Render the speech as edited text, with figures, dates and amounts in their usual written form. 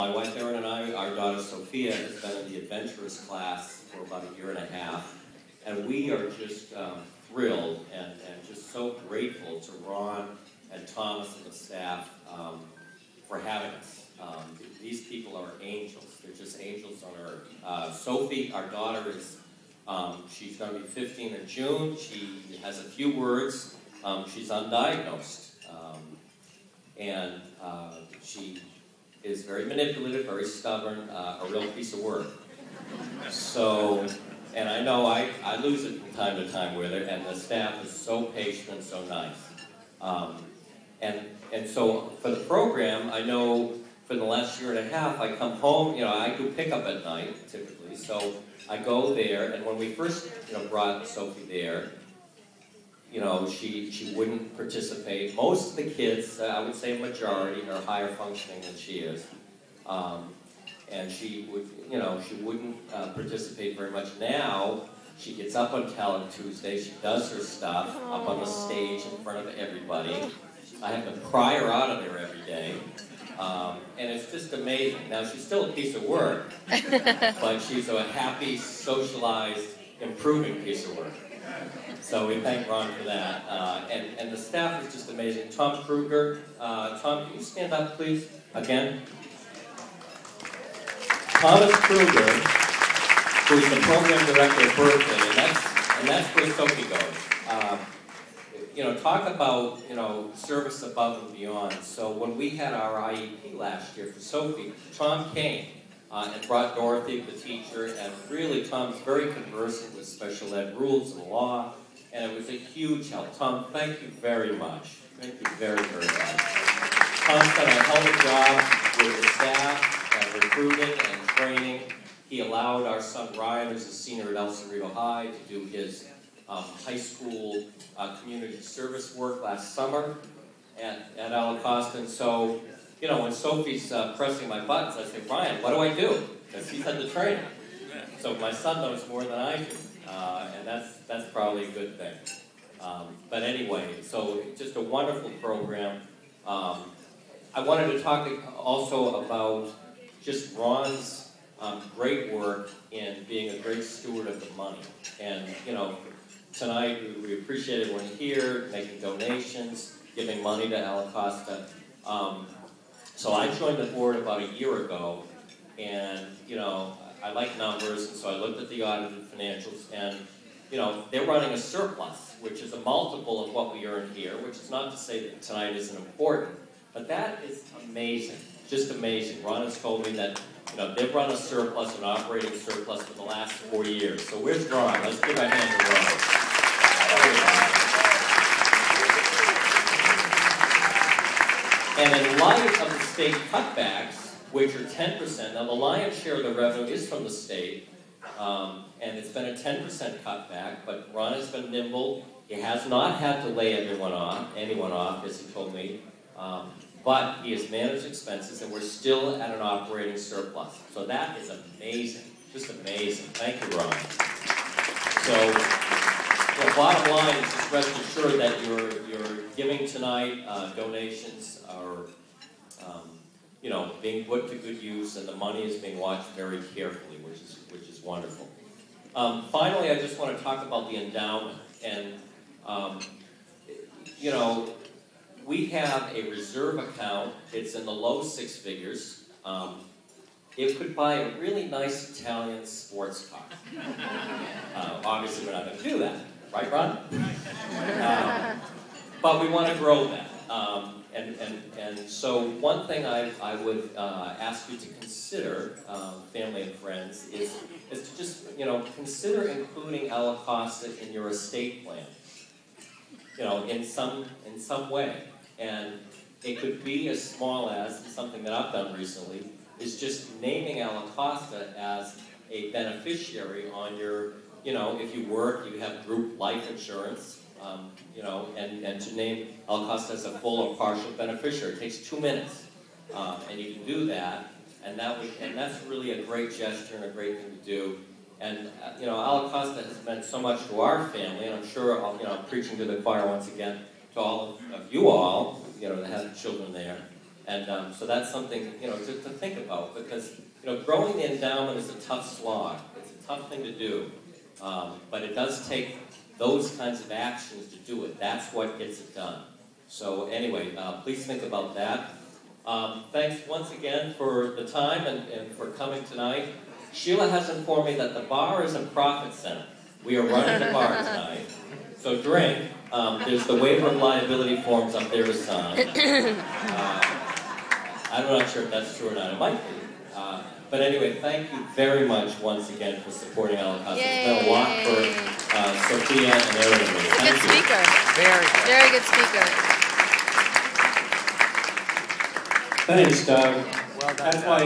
My wife Erin and I, our daughter Sophia, has been in the adventurous class for about a year and a half, and we are just thrilled and just so grateful to Ron and Thomas and the staff for having us. These people are angels. They're just angels on earth. Sophie, our daughter, is she's going to be 15 in June. She has a few words. She's undiagnosed, and she is very manipulative, very stubborn, a real piece of work. So, and I know I lose it from time to time with her, and the staff is so patient and so nice. And so for the program, I know for the last year and a half, I come home, I do pickup at night, typically, so I go there, and when we first, brought Sophie there, she wouldn't participate. Most of the kids, I would say a majority, are higher functioning than she is. And she wouldn't participate very much. Now, she gets up on talent Tuesday, she does her stuff up on the stage in front of everybody. I have to pry her out of there every day. And it's just amazing. Now, she's still a piece of work, but she's a happy, socialized, improving piece of work. So we thank Ron for that. And the staff is just amazing. Tom Kruger. Tom, can you stand up, please, again? Thomas Kruger, who's the program director at Berkeley, and that's where Sophie goes. Talk about, service above and beyond. So when we had our IEP last year for Sophie, Tom came and brought Dorothy, the teacher, and really Tom's very conversant with special ed rules and law, and it was a huge help. Tom, thank you very much. Thank you very, very much. Tom's done a hell of a job with the staff, recruiting and training. He allowed our son Ryan, who's a senior at El Cerrito High, to do his high school community service work last summer at Costa. And so, when Sophie's pressing my buttons, I say, Ryan, what do I do? Because he's had the training. So my son knows more than I do, and that's probably a good thing. But anyway, so just a wonderful program. I wanted to talk also about just Ron's great work in being a great steward of the money. And, tonight we appreciate everyone here, making donations, giving money to Costa. So I joined the board about a year ago, and, I like numbers, and so I looked at the audited financials, and, they're running a surplus, which is a multiple of what we earn here, which is not to say that tonight isn't important, but that is amazing, just amazing. Ron has told me that, they've run a surplus, an operating surplus for the last 4 years. So where's Ron? Let's give a hand to Ron. And in light of the state cutbacks, which are 10%, now the lion's share of the revenue is from the state, and it's been a 10% cutback, but Ron has been nimble. He has not had to lay anyone off, as he told me, but he has managed expenses, and we're still at an operating surplus. So that is amazing, just amazing. Thank you, Ron. So, bottom line is just rest assured that you're giving tonight, donations are, being put to good use, and the money is being watched very carefully, which is wonderful. Finally, I just want to talk about the endowment, and we have a reserve account. It's in the low six figures. It could buy a really nice Italian sports car. Obviously, we're not going to do that. Right, Ron? But we want to grow that. And so one thing I would ask you to consider, family and friends, is to just, consider including Costa in your estate plan. In some way. And it could be as small as, something that I've done recently, is just naming Costa as a beneficiary on your, if you work, you have group life insurance, and to name Costa as a full or partial beneficiary. It takes 2 minutes, and you can do that, and that's really a great gesture and a great thing to do. And, Costa has meant so much to our family, and I'm sure, I'm preaching to the choir once again, to all of you all, that have children there. And so that's something, you know, to think about, because, you know, growing the endowment is a tough slog. It's a tough thing to do, but it does take those kinds of actions to do it. That's what gets it done. So anyway, please think about that. Thanks once again for the time and for coming tonight. Sheila has informed me that the bar is a profit center. We are running the bar tonight. So drink. There's the waiver of liability forms up there to sign. I'm not sure if that's true or not. It might be. But anyway, thank you very much once again for supporting Costa. It's been a lot for Sophia and Aaron and me. Good speaker. Very good speaker. Thanks, Doug. Well done, That's why